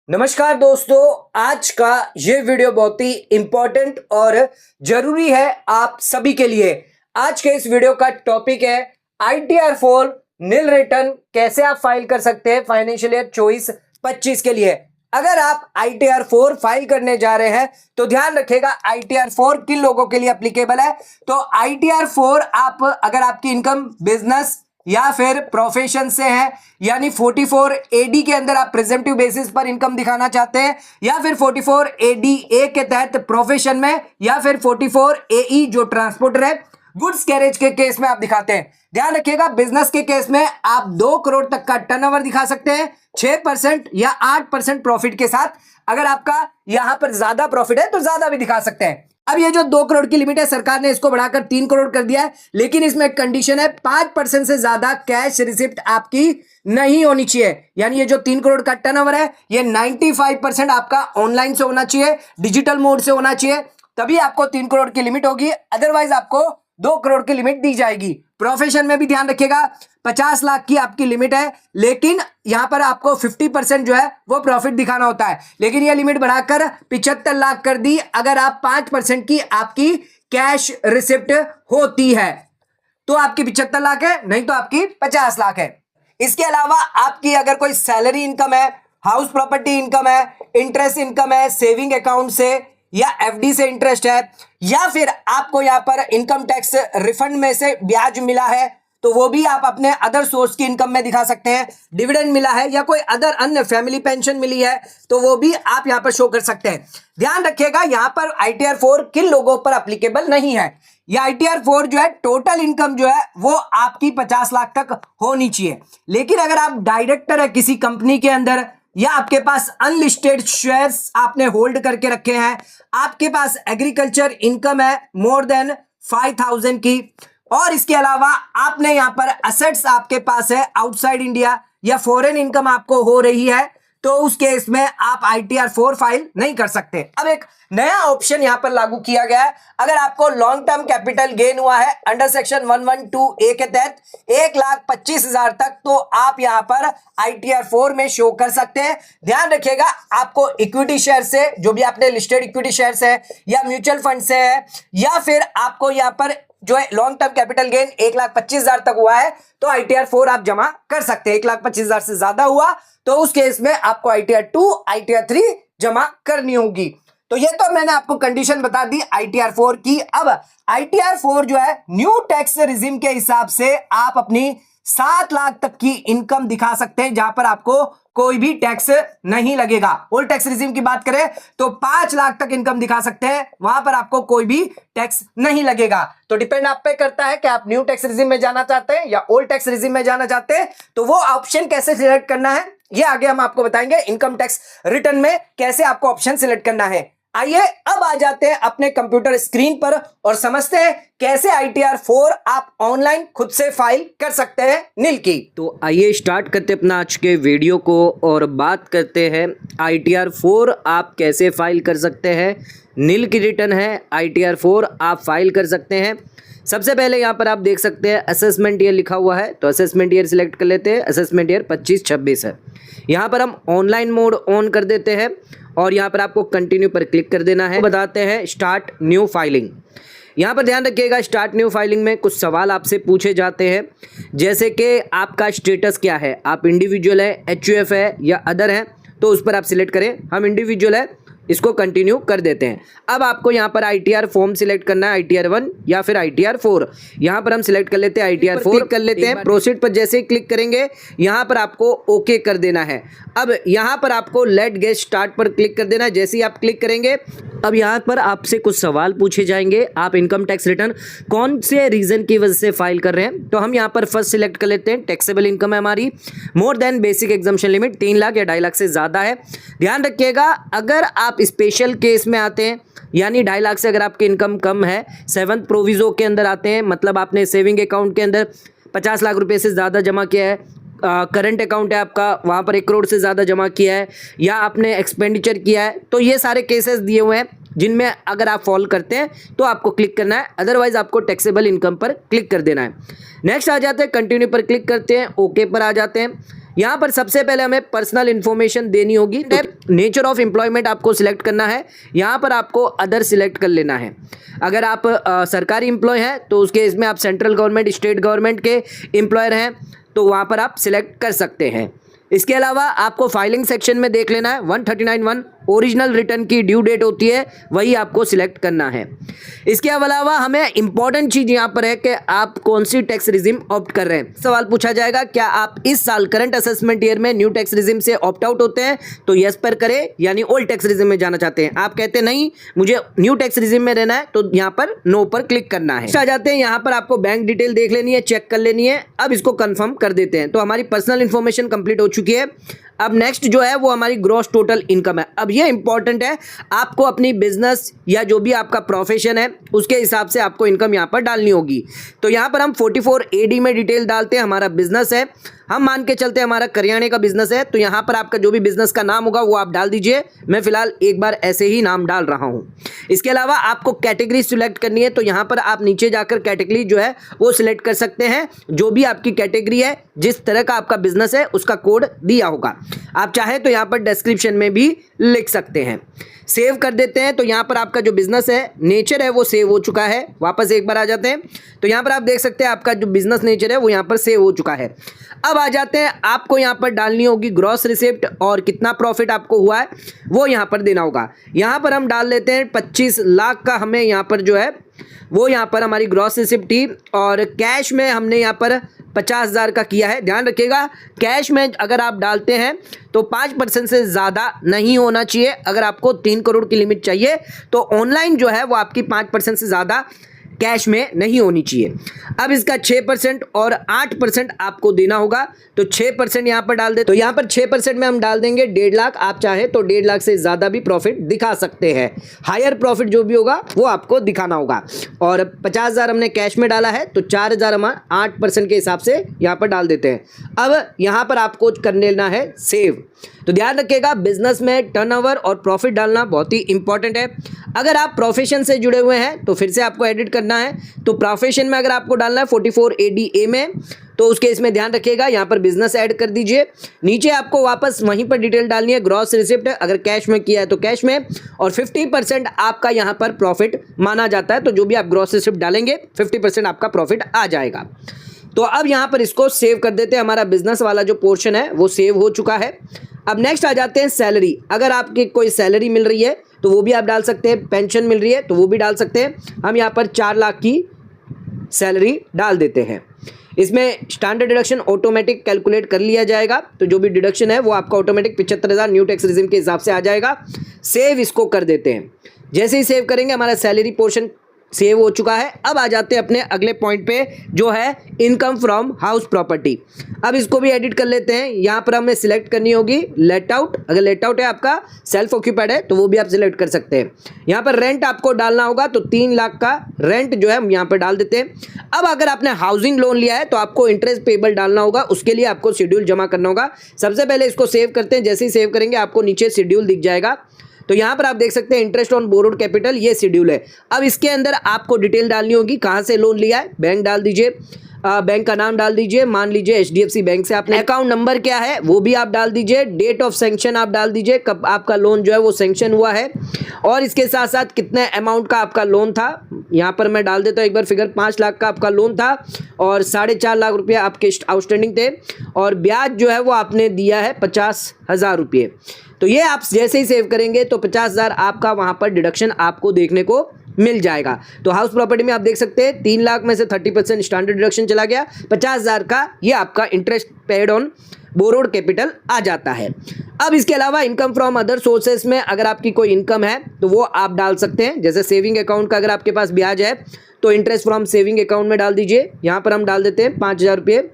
नमस्कार दोस्तों, आज का ये वीडियो बहुत ही इंपॉर्टेंट और जरूरी है आप सभी के लिए। आज के इस वीडियो का टॉपिक है ITR 4 नील रिटर्न कैसे आप फाइल कर सकते हैं फाइनेंशियल ईयर 24-25 के लिए। अगर आप ITR 4 फाइल करने जा रहे हैं तो ध्यान रखिएगा ITR 4 किन लोगों के लिए एप्लीकेबल है। तो ITR 4 आप अगर आपकी इनकम बिजनेस या फिर प्रोफेशन से है, यानी 44 AD के अंदर आप प्रेजेंटिव बेसिस पर इनकम दिखाना चाहते हैं, या फिर 44 ADA के तहत प्रोफेशन में, या फिर 44 AE जो ट्रांसपोर्टर है गुड्स कैरेज के केस में आप दिखाते हैं। ध्यान रखिएगा बिजनेस के केस में आप 2 करोड़ तक का टर्नओवर दिखा सकते हैं 6% या 8% प्रॉफिट के साथ। अगर आपका यहां पर ज्यादा प्रॉफिट है तो ज्यादा भी दिखा सकते हैं। अब ये जो 2 करोड़ की लिमिट है सरकार ने इसको बढ़ाकर 3 करोड़ कर दिया है, लेकिन इसमें एक कंडीशन है 5% से ज्यादा कैश रिसिप्ट आपकी नहीं होनी चाहिए। यानी ये जो 3 करोड़ का टर्नओवर है ये 95% आपका ऑनलाइन से होना चाहिए, डिजिटल मोड से होना चाहिए, तभी आपको 3 करोड़ की लिमिट होगी। अदरवाइज आपको 2 करोड़ की लिमिट दी जाएगी। प्रोफेशन में भी ध्यान रखिएगा 50 लाख की आपकी लिमिट है, लेकिन यहां पर आपको 50% जो है वो प्रॉफिट दिखाना होता है, लेकिन यह लिमिट बढ़ाकर 75 लाख कर दी अगर आप 5% की आपकी कैश रिसिप्ट होती है। तो आपकी 75 लाख है, नहीं तो आपकी 50 लाख है। इसके अलावा आपकी अगर कोई सैलरी इनकम है, हाउस प्रॉपर्टी इनकम है, इंटरेस्ट इनकम है, सेविंग अकाउंट से या FD से इंटरेस्ट है, या फिर आपको यहां पर इनकम टैक्स रिफंड में से ब्याज मिला है तो वो भी आप अपने अदर सोर्स की इनकम में दिखा सकते हैं। डिविडेंड मिला है या कोई अदर अन्य फैमिली पेंशन मिली है तो वो भी आप यहां पर शो कर सकते हैं। ध्यान रखिएगा यहां पर ITR 4 किन लोगों पर एप्लीकेबल नहीं है। यह ITR 4 जो है टोटल इनकम जो है वो आपकी 50 लाख तक होनी चाहिए। लेकिन अगर आप डायरेक्टर है किसी कंपनी के अंदर, या आपके पास अनलिस्टेड शेयर्स आपने होल्ड करके रखे हैं, आपके पास एग्रीकल्चर इनकम है मोर देन 5000 की, और इसके अलावा आपने यहां पर असेट्स आपके पास है आउटसाइड इंडिया या फॉरेन इनकम आपको हो रही है, तो उस केस में आप ITR 4 फाइल नहीं कर सकते। अब एक नया ऑप्शन यहां पर लागू किया गया है। अगर आपको लॉन्ग टर्म कैपिटल गेन हुआ है अंडर सेक्शन 112A के तहत 1,25,000 तक, तो आप यहां पर ITR 4 में शो कर सकते हैं। ध्यान रखिएगा आपको इक्विटी शेयर से, जो भी आपने लिस्टेड इक्विटी शेयर है या म्यूचुअल फंड से है, या फिर आपको यहां पर जो है लॉन्ग टर्म कैपिटल गेन 1,25,000 तक हुआ है तो ITR 4 आप जमा कर सकते हैं। 1,25,000 से ज्यादा हुआ तो उस केस में आपको ITR 2, ITR 3 जमा करनी होगी। तो ये तो मैंने आपको कंडीशन बता दी ITR 4 की। अब ITR 4 जो है न्यू टैक्स रिजिम के हिसाब से आप अपनी 7 लाख तक की इनकम दिखा सकते हैं, जहां पर आपको कोई भी टैक्स नहीं लगेगा। ओल्ड टैक्स रिजिम की बात करें तो 5 लाख तक इनकम दिखा सकते हैं, वहां पर आपको कोई भी टैक्स नहीं लगेगा। तो डिपेंड आप पे करता है कि आप न्यू टैक्स रिजिम में जाना चाहते हैं या ओल्ड टैक्स रिजिम में जाना चाहते हैं। तो वो ऑप्शन कैसे सिलेक्ट करना है ये आगे हम आपको बताएंगे। इनकम टैक्स रिटर्न में कैसे आपको ऑप्शन सिलेक्ट करना है। आइए अब आ जाते हैं अपने कंप्यूटर स्क्रीन पर और समझते हैं कैसे ITR 4 आप ऑनलाइन खुद से फाइल कर सकते हैं नील की। तो आइए स्टार्ट करते हैं अपना आज के वीडियो को और बात करते हैं ITR 4 आप कैसे फाइल कर सकते हैं। नील की रिटर्न है, ITR 4 आप फाइल कर सकते हैं। सबसे पहले यहाँ पर आप देख सकते हैं असेसमेंट ईयर लिखा हुआ है, तो असेसमेंट ईयर सिलेक्ट कर लेते हैं। असेसमेंट ईयर 25-26 है। यहाँ पर हम ऑनलाइन मोड ऑन कर देते हैं और यहाँ पर आपको कंटिन्यू पर क्लिक कर देना है। बताते हैं स्टार्ट न्यू फाइलिंग। यहाँ पर ध्यान रखिएगा स्टार्ट न्यू फाइलिंग में कुछ सवाल आपसे पूछे जाते हैं, जैसे कि आपका स्टेटस क्या है, आप इंडिविजुअल है, HUF है या अदर है, तो उस पर आप सिलेक्ट करें। हम इंडिविजुअल है, इसको कंटिन्यू कर देते हैं। अब आपको यहाँ पर ITR फॉर्म सिलेक्ट करना है, ITR 1 या फिर ITR 4। यहाँ पर हम सिलेक्ट कर लेते हैं ITR 4 कर लेते हैं। प्रोसीड पर जैसे ही क्लिक करेंगे यहाँ पर आपको ओके कर देना है। अब यहाँ पर आपको लेट गेट स्टार्ट पर क्लिक कर देना है। जैसे ही आप क्लिक करेंगे अब यहाँ पर आपसे कुछ सवाल पूछे जाएंगे, आप इनकम टैक्स रिटर्न कौन से रीजन की वजह से फाइल कर रहे हैं। तो हम यहाँ पर फर्स्ट सिलेक्ट कर लेते हैं। टैक्सेबल इनकम है हमारी more than basic exemption limit 3 lakh या 2.5 लाख से ज़्यादा है। ध्यान रखिएगा अगर आप स्पेशल केस में आते हैं, यानी 2.5 लाख से अगर आपकी इनकम कम है, 7th प्रोविजो के अंदर आते हैं, मतलब आपने सेविंग अकाउंट के अंदर 50 लाख रुपए से ज़्यादा जमा किया है, करंट अकाउंट है आपका वहाँ पर 1 करोड़ से ज़्यादा जमा किया है, या आपने एक्सपेंडिचर किया है, तो ये सारे केसेस दिए हुए हैं जिनमें अगर आप फॉलो करते हैं तो आपको क्लिक करना है, अदरवाइज आपको टैक्सेबल इनकम पर क्लिक कर देना है। नेक्स्ट आ जाते हैं कंटिन्यू पर क्लिक करते हैं, ओके पर आ जाते हैं। यहाँ पर सबसे पहले हमें पर्सनल इन्फॉर्मेशन देनी होगी। नेचर ऑफ एम्प्लॉयमेंट आपको सिलेक्ट करना है, यहाँ पर आपको अदर सिलेक्ट कर लेना है। अगर आप सरकारी एम्प्लॉय हैं तो उसके इसमें आप सेंट्रल गवर्नमेंट, स्टेट गवर्नमेंट के एम्प्लॉयर हैं तो वहाँ पर आप सिलेक्ट कर सकते हैं। इसके अलावा आपको फाइलिंग सेक्शन में देख लेना है 139(1) ओरिजिनल रिटर्न की ड्यू डेट होती है, वही आपको सिलेक्ट करना है। इसके अलावा हमें इंपॉर्टेंट चीज़ यहाँ पर है कि आप कौन सी टैक्स रिजिम ऑप्ट कर रहे हैं। सवाल पूछा जाएगा क्या आप इस साल करंट असेसमेंट ईयर में न्यू टैक्स रिजिम से ऑप्ट आउट होते हैं, तो यस पर करें, यानी ओल्ड टैक्स रिजिम में जाना चाहते हैं। आप कहते नहीं मुझे न्यू टैक्स रिजिम में रहना है तो यहाँ पर नो पर क्लिक करना है। आ जाते हैं यहाँ पर आपको बैंक डिटेल देख लेनी है, चेक कर लेनी है। अब इसको कंफर्म कर देते हैं। तो हमारी पर्सनल इन्फॉर्मेशन कंप्लीट हो चुकी है। अब नेक्स्ट जो है वो हमारी ग्रॉस टोटल इनकम है। अब ये इंपॉर्टेंट है, आपको अपनी बिजनेस या जो भी आपका प्रोफेशन है उसके हिसाब से आपको इनकम यहाँ पर डालनी होगी। तो यहाँ पर हम 44 AD में डिटेल डालते हैं। हमारा बिजनेस है, हम मान के चलते हैं हमारा करियाने का बिजनेस है, तो यहाँ पर आपका जो भी बिजनेस का नाम होगा वो आप डाल दीजिए। मैं फिलहाल एक बार ऐसे ही नाम डाल रहा हूँ। इसके अलावा आपको कैटेगरी सिलेक्ट करनी है, तो यहाँ पर आप नीचे जाकर कैटेगरी जो है वो सिलेक्ट कर सकते हैं। जो भी आपकी कैटेगरी है, जिस तरह का आपका बिजनेस है उसका कोड दिया होगा। आप चाहे तो यहाँ पर डिस्क्रिप्शन में भी लिख सकते हैं। सेव कर देते हैं। तो यहाँ पर आपका जो बिजनेस है, नेचर है, वो सेव हो चुका है। वापस एक बार आ जाते हैं तो यहाँ पर आप देख सकते हैं आपका जो बिजनेस नेचर है वो यहाँ पर सेव हो चुका है। अब आ जाते हैं, आपको यहाँ पर डालनी होगी ग्रॉस रिसिप्ट और कितना प्रॉफिट आपको हुआ है वो यहाँ पर देना होगा। यहाँ पर हम डाल लेते हैं 25 लाख का हमें यहाँ पर जो है वो यहाँ पर हमारी ग्रॉस रिसिप्ट थी, और कैश में हमने यहाँ पर 50,000 का किया है। ध्यान रखिएगा, कैश में अगर आप डालते हैं तो 5% से ज़्यादा नहीं होना चाहिए। अगर आपको 3 करोड़ की लिमिट चाहिए तो ऑनलाइन जो है वो आपकी 5% से ज़्यादा कैश में नहीं होनी चाहिए। अब इसका 6% और 8% आपको देना होगा। तो 6% यहाँ पर डाल दे, तो यहाँ पर 6% में हम डाल देंगे 1.5 लाख। आप चाहे तो 1.5 लाख से ज़्यादा भी प्रॉफिट दिखा सकते हैं। हायर प्रॉफिट जो भी होगा वो आपको दिखाना होगा। और 50,000 हमने कैश में डाला है तो 4,000 हम 8% के हिसाब से यहाँ पर डाल देते हैं। अब यहाँ पर आपको कर लेना है सेव। तो ध्यान रखिएगा, बिजनेस में टर्नओवर और प्रॉफिट डालना बहुत ही इंपॉर्टेंट है। अगर आप प्रोफेशन से जुड़े हुए हैं तो फिर से आपको एडिट करना है। तो प्रोफेशन में अगर आपको डालना है 44 ADA में, तो उसके इसमें ध्यान रखिएगा यहाँ पर बिजनेस ऐड कर दीजिए। नीचे आपको वापस वहीं पर डिटेल डालनी है। ग्रॉस रिसिप्ट अगर कैश में किया है तो कैश में, और 50% आपका यहाँ पर प्रॉफिट माना जाता है। तो जो भी आप ग्रॉस रिसिप्ट डालेंगे 50% आपका प्रॉफिट आ जाएगा। तो अब यहाँ पर इसको सेव कर देते हैं। हमारा बिजनेस वाला जो पोर्शन है वो सेव हो चुका है। अब नेक्स्ट आ जाते हैं सैलरी। अगर आपकी कोई सैलरी मिल रही है तो वो भी आप डाल सकते हैं। पेंशन मिल रही है तो वो भी डाल सकते हैं। हम यहाँ पर 4 लाख की सैलरी डाल देते हैं। इसमें स्टैंडर्ड डिडक्शन ऑटोमेटिक कैलकुलेट कर लिया जाएगा। तो जो भी डिडक्शन है वो आपका ऑटोमेटिक 75,000 न्यू टैक्स रिजिम के हिसाब से आ जाएगा। सेव इसको कर देते हैं। जैसे ही सेव करेंगे हमारा सैलरी पोर्शन सेव हो चुका है। अब आ जाते हैं अपने अगले पॉइंट पे जो है इनकम फ्रॉम हाउस प्रॉपर्टी। अब इसको भी एडिट कर लेते हैं। यहाँ पर हमें सिलेक्ट करनी होगी लेट आउट। अगर लेट आउट है आपका सेल्फ ऑक्यूपाइड है तो वो भी आप सिलेक्ट कर सकते हैं। यहाँ पर रेंट आपको डालना होगा, तो 3 लाख का रेंट जो है हम यहाँ पर डाल देते हैं। अब अगर आपने हाउसिंग लोन लिया है तो आपको इंटरेस्ट पेबल डालना होगा। उसके लिए आपको शेड्यूल जमा करना होगा। सबसे पहले इसको सेव करते हैं। जैसे ही सेव करेंगे आपको नीचे शेड्यूल दिख जाएगा। तो यहाँ पर आप देख सकते हैं इंटरेस्ट ऑन बोरोड कैपिटल, ये शेड्यूल है। अब इसके अंदर आपको डिटेल डालनी होगी, कहाँ से लोन लिया है, बैंक डाल दीजिए, बैंक का नाम डाल दीजिए। मान लीजिए HDFC बैंक से आपने, अकाउंट नंबर क्या है वो भी आप डाल दीजिए, डेट ऑफ सैंक्शन आप डाल दीजिए, कब आपका लोन जो है वो सैंक्शन हुआ है, और इसके साथ साथ कितने अमाउंट का आपका लोन था। यहाँ पर मैं डाल देता हूँ एक बार फिगर, 5 लाख का आपका लोन था और 4.5 लाख रुपये आपके आउटस्टैंडिंग थे, और ब्याज जो है वो आपने दिया है 50,000 रुपये। तो ये आप जैसे ही सेव करेंगे तो 50,000 आपका वहाँ पर डिडक्शन आपको देखने को मिल जाएगा। तो हाउस प्रॉपर्टी में आप देख सकते हैं 3 लाख में से 30% स्टैंडर्ड डिडक्शन चला गया, 50,000 का ये आपका interest paid on borrowed capital आ जाता है। अब इसके अलावा इनकम फ्रॉम अदर सोर्सेस में अगर आपकी कोई इनकम है तो वो आप डाल सकते हैं। जैसे सेविंग अकाउंट का अगर आपके पास ब्याज है तो इंटरेस्ट फ्रॉम सेविंग अकाउंट में डाल दीजिए। यहाँ पर हम डाल देते हैं 5,000 रुपये,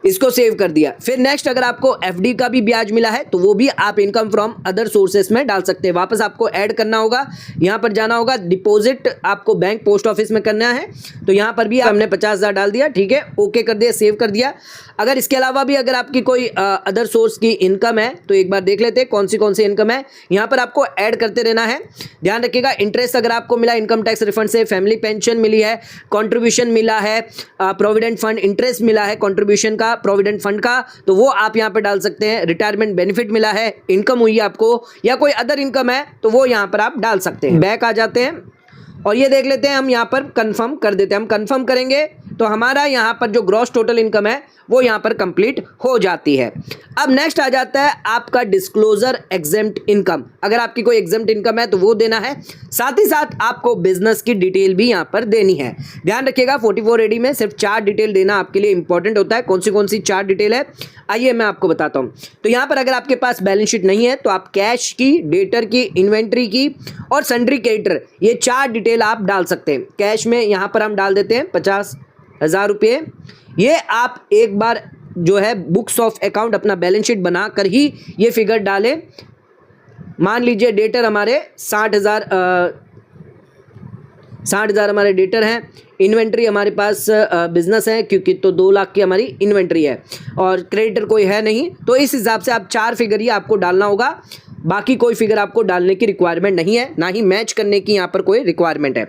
इसको सेव कर दिया। फिर नेक्स्ट अगर आपको FD का भी ब्याज मिला है तो वो भी आप इनकम फ्रॉम अदर सोर्सेस में डाल सकते हैं। वापस आपको ऐड करना होगा, यहाँ पर जाना होगा, डिपॉजिट आपको बैंक पोस्ट ऑफिस में करना है। तो यहाँ पर भी हमने 50,000 डाल दिया, ठीक है, ओके कर दिया, सेव कर दिया। अगर इसके अलावा भी अगर आपकी कोई अदर सोर्स की इनकम है तो एक बार देख लेते हैं कौन सी इनकम है। यहाँ पर आपको ऐड करते रहना है। ध्यान रखिएगा, इंटरेस्ट अगर आपको मिला इनकम टैक्स रिफंड से, फैमिली पेंशन मिली है, कॉन्ट्रीब्यूशन मिला है, प्रोविडेंट फंड इंटरेस्ट मिला है कॉन्ट्रीब्यूशन का, प्रोविडेंट फंड का, तो वो आप यहाँ पर डाल सकते हैं। रिटायरमेंट बेनिफिट मिला है, इनकम हुई है आपको, या कोई अदर इनकम है तो वो यहाँ पर आप डाल सकते हैं। बैक आ जाते हैं और ये देख लेते हैं, हम यहाँ पर कंफर्म कर देते हैं। हम कंफर्म करेंगे तो हमारा यहाँ पर जो ग्रॉस टोटल इनकम है वो यहाँ पर कंप्लीट हो जाती है। अब नेक्स्ट आ जाता है आपका डिस्क्लोजर एग्जेम्प्ट इनकम। अगर आपकी कोई एग्जेम्प्ट इनकम है तो वो देना है, साथ ही साथ आपको बिजनेस की डिटेल भी यहाँ पर देनी है। ध्यान रखिएगा 44AD में सिर्फ 4 डिटेल देना आपके लिए इंपॉर्टेंट होता है। कौन सी 4 डिटेल है, आइए मैं आपको बताता हूँ। तो यहाँ पर अगर आपके पास बैलेंस शीट नहीं है तो आप कैश की, डेटर की, इन्वेंट्री की और सन्ड्री क्रेडिटर, ये 4 डिटेल आप डाल सकते हैं। कैश में यहाँ पर हम डाल देते हैं 50,000 रुपये। ये आप एक बार जो है बुक्स ऑफ अकाउंट अपना बैलेंस शीट बनाकर ही ये फिगर डालें। मान लीजिए डेटर हमारे 60,000 हमारे डेटर हैं, इन्वेंट्री हमारे पास बिजनेस है क्योंकि तो 2 लाख की हमारी इन्वेंट्री है और क्रेडिटर कोई है नहीं, तो इस हिसाब से आप 4 फिगर ही आपको डालना होगा। बाकी कोई फिगर आपको डालने की रिक्वायरमेंट नहीं है, ना ही मैच करने की यहाँ पर कोई रिक्वायरमेंट है।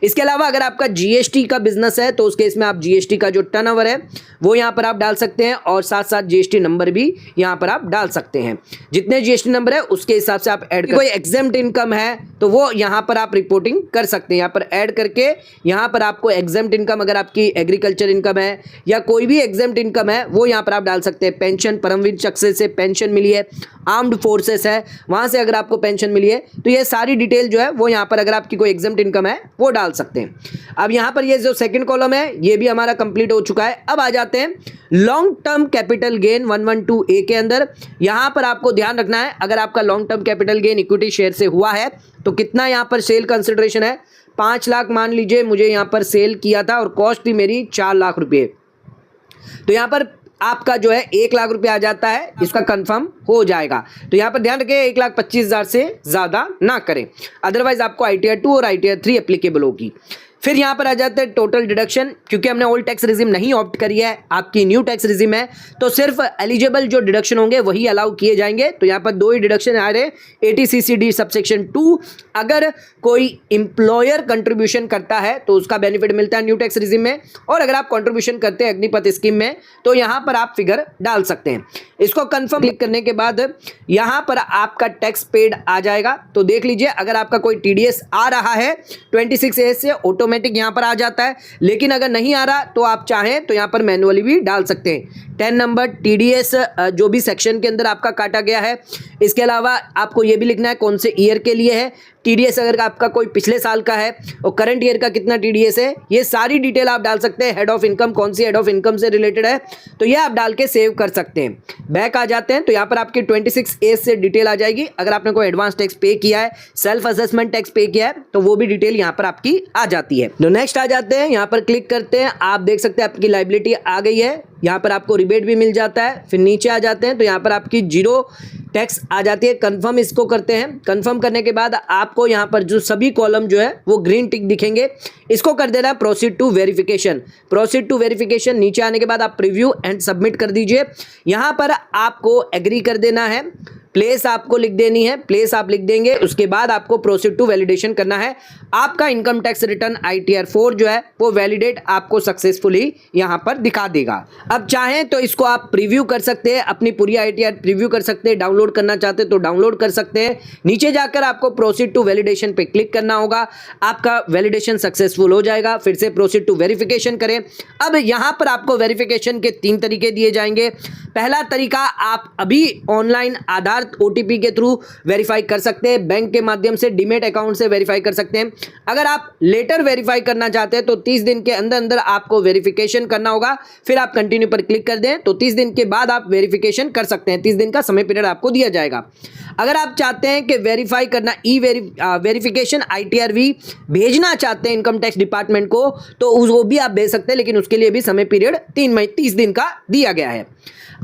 इसके अलावा अगर आपका जीएसटी का बिजनेस है तो उस केस में आप जीएसटी का जो टर्नओवर है वो यहाँ पर आप डाल सकते हैं और साथ साथ जीएसटी नंबर भी यहाँ पर आप डाल सकते हैं। जितने जीएसटी नंबर है उसके हिसाब से आप ऐड, कोई एग्जेम्प्ट इनकम है तो वो यहाँ पर आप रिपोर्टिंग कर सकते हैं। यहाँ पर ऐड करके यहाँ पर आपको एग्जेम्प्ट इनकम, अगर आपकी एग्रीकल्चर इनकम है या कोई भी एग्जेम्प्ट इनकम है वो यहाँ पर आप डाल सकते हैं। पेंशन, परमवीर चक्र से पेंशन मिली है, आर्म्ड फोर्सेस है वहाँ से अगर आपको पेंशन मिली है तो ये सारी डिटेल जो है वो यहाँ पर अगर आपकी कोई एग्जेम्प्ट इनकम है वो डाल सकते हैं। अब यहाँ पर ये जो सेकंड कॉलम है ये भी हमारा कंप्लीट हो चुका है। अब आ जाते हैं long term capital gain 112A के अंदर। यहाँ पर आपको ध्यान रखना है, अगर आपका long term capital gain equity share से हुआ है तो कितना यहाँ पर सेल कंसिडरेशन है, 5 लाख मान लीजिए मुझे यहाँ पर सेल किया था और कॉस्ट थी मेरी 4 लाख रुपये, तो यहाँ पर आपका जो है 1 लाख रुपये आ जाता है, इसका कंफर्म हो जाएगा। तो यहाँ पर ध्यान रखें 1,25,000 से ज़्यादा ना करें, अदरवाइज आपको ITR 2 और ITR 3 एप्लीकेबल होगी। फिर यहाँ पर आ जाते हैं टोटल डिडक्शन। क्योंकि हमने ओल्ड टैक्स रिजिम नहीं ऑप्ट करी है, आपकी न्यू टैक्स रिजिम है, तो सिर्फ एलिजिबल जो डिडक्शन होंगे वही अलाउ किए जाएंगे। तो यहाँ पर 2 ही डिडक्शन आ रहे, 80CCD सबसेक्शन 2। अगर कोई एम्प्लॉयर कंट्रीब्यूशन करता है तो उसका बेनिफिट मिलता है न्यू टैक्स रिजिम में, और अगर आप कंट्रीब्यूशन करते हैं अग्निपथ स्कीम में तो यहाँ पर आप फिगर डाल सकते हैं। इसको कंफर्म क्लिक करने के बाद यहाँ पर आपका टैक्स पेड आ जाएगा। तो देख लीजिए, अगर आपका कोई TDS आ रहा है 26A से ऑटोमेटिक यहाँ पर आ जाता है, लेकिन अगर नहीं आ रहा तो आप चाहें तो यहाँ पर मैनुअली भी डाल सकते हैं। 10 नंबर TDS जो भी सेक्शन के अंदर आपका काटा गया है। इसके अलावा आपको ये भी लिखना है कौन से ईयर के लिए है TDS, अगर आपका कोई पिछले साल का है और करंट ईयर का कितना TDS है, ये सारी डिटेल आप डाल सकते हैं। हेड ऑफ इनकम कौन सी हेड ऑफ इनकम से रिलेटेड है तो ये आप डाल के सेव कर सकते हैं। बैक आ जाते हैं तो यहाँ पर आपकी 26A से डिटेल आ जाएगी। अगर आपने कोई एडवांस टैक्स पे किया है, सेल्फ असेसमेंट टैक्स पे किया है तो वो भी डिटेल यहाँ पर आपकी आ जाती है। तो नेक्स्ट आ जाते हैं, यहाँ पर क्लिक करते हैं, आप देख सकते हैं आपकी लायबिलिटी आ गई है। यहाँ पर आपको रिबेट भी मिल जाता है। फिर नीचे आ जाते हैं तो यहाँ पर आपकी 0 टैक्स आ जाती है। कंफर्म इसको करते हैं। कंफर्म करने के बाद आपको यहाँ पर जो सभी कॉलम जो है वो ग्रीन टिक दिखेंगे, इसको कर देना है proceed to verification. Proceed to verification नीचे आने के बाद आप प्रीव्यू एंड सबमिट कर दीजिए। यहाँ पर आपको एग्री कर देना है, प्लेस आपको लिख देनी है, प्लेस आप लिख देंगे। उसके बाद आपको प्रोसीड टू वैलिडेशन करना है। आपका इनकम टैक्स रिटर्न ITR 4 जो है वो वैलिडेट आपको सक्सेसफुली यहाँ पर दिखा देगा। अब चाहें तो इसको आप प्रीव्यू कर सकते हैं, अपनी पूरी ITR प्रीव्यू कर सकते हैं। डाउनलोड करना चाहते तो डाउनलोड कर सकते हैं। नीचे जाकर आपको प्रोसीड टू वैलिडेशन पे क्लिक करना होगा, आपका वैलिडेशन सक्सेसफुल हो जाएगा। फिर से प्रोसीड टू वेरिफिकेशन करें। अब यहाँ पर आपको वेरिफिकेशन के 3 तरीके दिए जाएंगे। पहला तरीका, आप अभी ऑनलाइन आधार OTP के थ्रू वेरीफाई कर सकते हैं, बैंक के माध्यम से डीमेट अकाउंट से वेरीफाई कर सकते हैं। अगर आप लेटर वेरीफाई करना चाहते हैं तो 30 दिन के अंदर अंदर आपको वेरिफिकेशन करना होगा। फिर आप कंटिन्यू पर क्लिक कर दें तो 30 दिन के बाद आप वेरिफिकेशन कर सकते हैं। 30 दिन का समय पीरियड आपको दिया जाएगा। अगर आप चाहते हैं कि वेरीफाई करना वेरिफिकेशन ITR-V भेजना चाहते हैं इनकम टैक्स डिपार्टमेंट को तो वो भी आप भेज सकते हैं, लेकिन उसके लिए भी समय पीरियड 30 दिन का दिया गया है।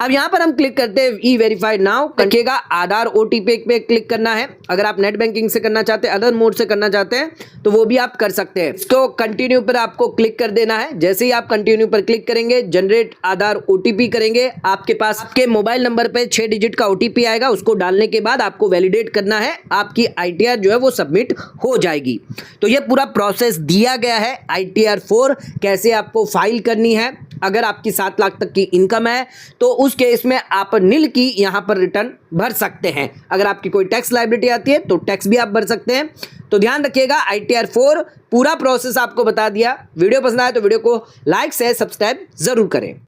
अब यहाँ पर हम क्लिक करते हैं E-वेरीफाई नाउ, रखिएगा आधार OTP पे क्लिक करना है। अगर आप नेट बैंकिंग से करना चाहते हैं, अदर मोड से करना चाहते हैं तो वो भी आप कर सकते हैं। इसको कंटिन्यू पर आपको क्लिक कर देना है। जैसे ही आप कंटिन्यू पर क्लिक करेंगे, जनरेट आधार OTP करेंगे, आपके पास आपके मोबाइल नंबर पे 6 डिजिट का OTP आएगा। उसको डालने के बाद आपको वैलिडेट करना है, आपकी ITR जो है वो सबमिट हो जाएगी। तो ये पूरा प्रोसेस दिया गया है। ITR 4 कैसे आपको फाइल करनी है अगर आपकी 7 लाख तक की इनकम है तो उस केस में आप नील की यहां पर रिटर्न भर सकते हैं। अगर आपकी कोई टैक्स लायबिलिटी आती है तो टैक्स भी आप भर सकते हैं। तो ध्यान रखिएगा, ITR 4 पूरा प्रोसेस आपको बता दिया। वीडियो पसंद आए तो वीडियो को लाइक शेयर सब्सक्राइब जरूर करें।